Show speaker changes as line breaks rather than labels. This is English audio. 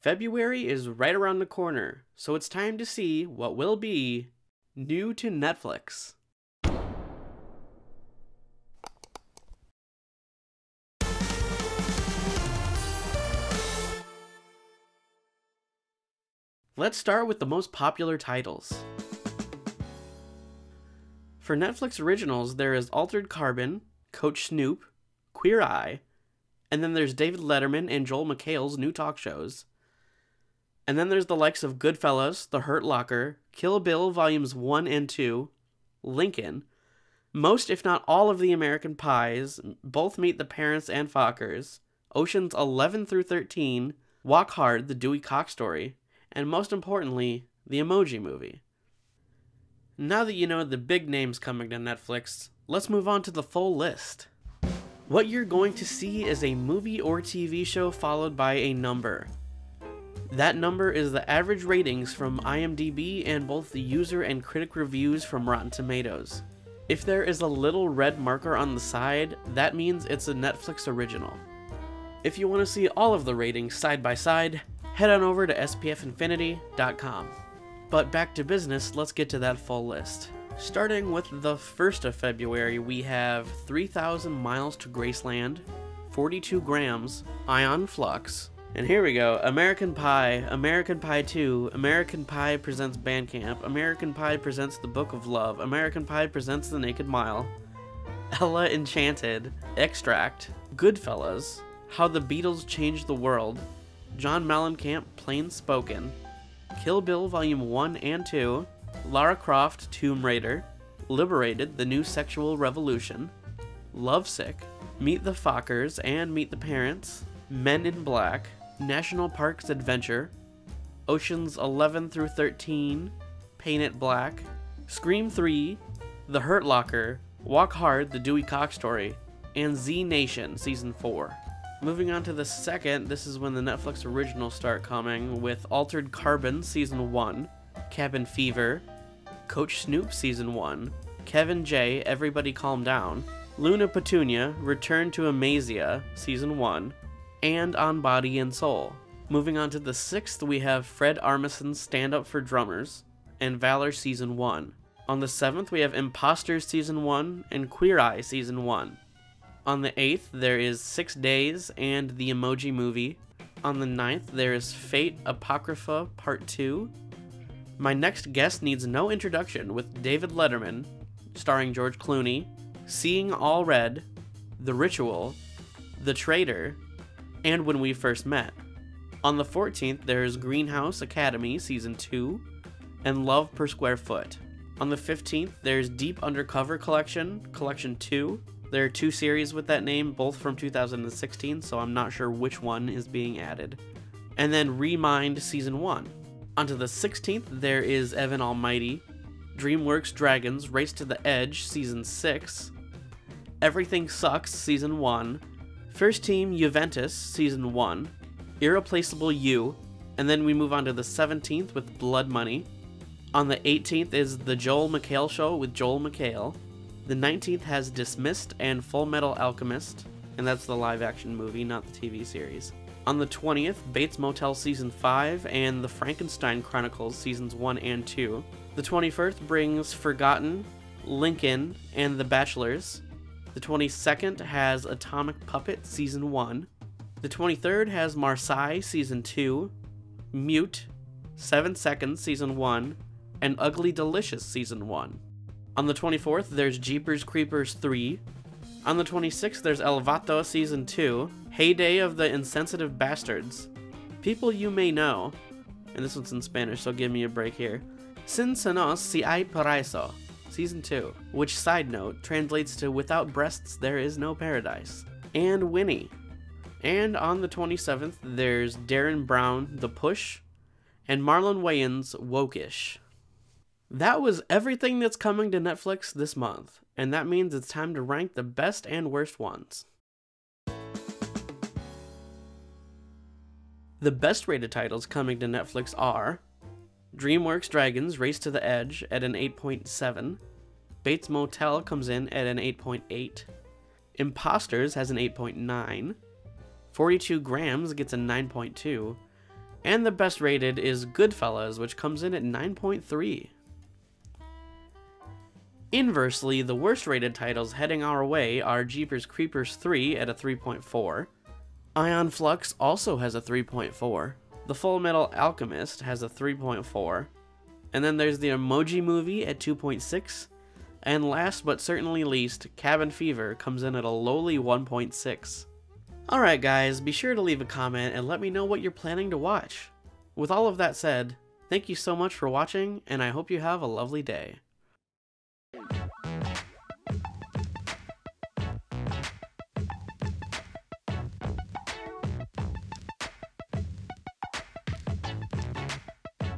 February is right around the corner, so it's time to see what will be new to Netflix. Let's start with the most popular titles. For Netflix originals, there is Altered Carbon, Coach Snoop, Queer Eye, and then there's David Letterman and Joel McHale's new talk shows. And then there's the likes of Goodfellas, The Hurt Locker, Kill Bill Volumes 1 and 2, Lincoln, most if not all of the American Pies, both Meet the Parents and Fockers, Oceans 11 through 13, Walk Hard, The Dewey Cox Story, and most importantly, The Emoji Movie. Now that you know the big names coming to Netflix, let's move on to the full list. What you're going to see is a movie or TV show followed by a number. That number is the average ratings from IMDb and both the user and critic reviews from Rotten Tomatoes. If there is a little red marker on the side, that means it's a Netflix original. If you want to see all of the ratings side by side, head on over to spfinfinity.com. But back to business, let's get to that full list. Starting with the 1st of February, we have 3,000 Miles to Graceland, 42 Grams, Ion Flux, and here we go, American Pie, American Pie 2, American Pie Presents Bandcamp, American Pie Presents The Book of Love, American Pie Presents The Naked Mile, Ella Enchanted, Extract, Goodfellas, How the Beatles Changed the World, John Mellencamp Plain Spoken, Kill Bill Volume 1 and 2, Lara Croft Tomb Raider, Liberated, The New Sexual Revolution, Lovesick, Meet the Fockers and Meet the Parents, Men in Black, National Parks Adventure, Oceans 11 through 13, Paint It Black, Scream 3, The Hurt Locker, Walk Hard, The Dewey Cox Story, and Z Nation Season 4. Moving on to the 2nd, this is when the Netflix originals start coming, with Altered Carbon Season 1, Cabin Fever, Coach Snoop Season 1, Kevin J, Everybody Calm Down, Luna Petunia, Return to Amazia Season 1, and On Body and Soul. Moving on to the 6th, we have Fred Armisen's Stand Up for Drummers and Valor Season 1. On the 7th, we have Imposters Season 1 and Queer Eye Season 1. On the 8th, there is 6 Days and The Emoji Movie. On the 9th, there is Fate Apocrypha Part 2. My Next Guest Needs No Introduction with David Letterman, starring George Clooney, Seeing All Red, The Ritual, The Traitor, and When We First Met. On the 14th, there's Greenhouse Academy Season 2 and Love Per Square Foot. On the 15th, there's Deep Undercover Collection, Collection 2. There are 2 series with that name, both from 2016, so I'm not sure which one is being added. And then Remind Season 1. Onto the 16th, there is Evan Almighty, DreamWorks Dragons Race to the Edge Season 6, Everything Sucks Season 1, First Team Juventus Season 1, Irreplaceable You, and then we move on to the 17th with Blood Money. On the 18th is The Joel McHale Show with Joel McHale. The 19th has Dismissed and Full Metal Alchemist, and that's the live action movie, not the TV series. On the 20th, Bates Motel Season 5 and The Frankenstein Chronicles Seasons 1 and 2. The 21st brings Forgotten, Lincoln, and The Bachelors. The 22nd has Atomic Puppet Season 1. The 23rd has Marseille Season 2, Mute, 7 Seconds Season 1, and Ugly Delicious Season 1. On the 24th, there's Jeepers Creepers 3. On the 26th, there's El Vato Season 2, Heyday of the Insensitive Bastards, People You May Know, and this one's in Spanish, so give me a break here, Sin Senos Si Hay Paraíso, Season 2, which, side note, translates to Without Breasts There Is No Paradise, and Winnie. And on the 27th, there's Darren Brown, The Push, and Marlon Wayans, Wokish. That was everything that's coming to Netflix this month, and that means it's time to rank the best and worst ones. The best rated titles coming to Netflix are DreamWorks Dragons Race to the Edge at an 8.7, Bates Motel comes in at an 8.8, Imposters has an 8.9, 42 Grams gets a 9.2, And the best rated is Goodfellas, which comes in at 9.3. Inversely, the worst rated titles heading our way are Jeepers Creepers 3 at a 3.4. Ion Flux also has a 3.4. The Full Metal Alchemist has a 3.4. And then there's the Emoji Movie at 2.6. And last but certainly least, Cabin Fever comes in at a lowly 1.6. Alright guys, be sure to leave a comment and let me know what you're planning to watch. With all of that said, thank you so much for watching, and I hope you have a lovely day.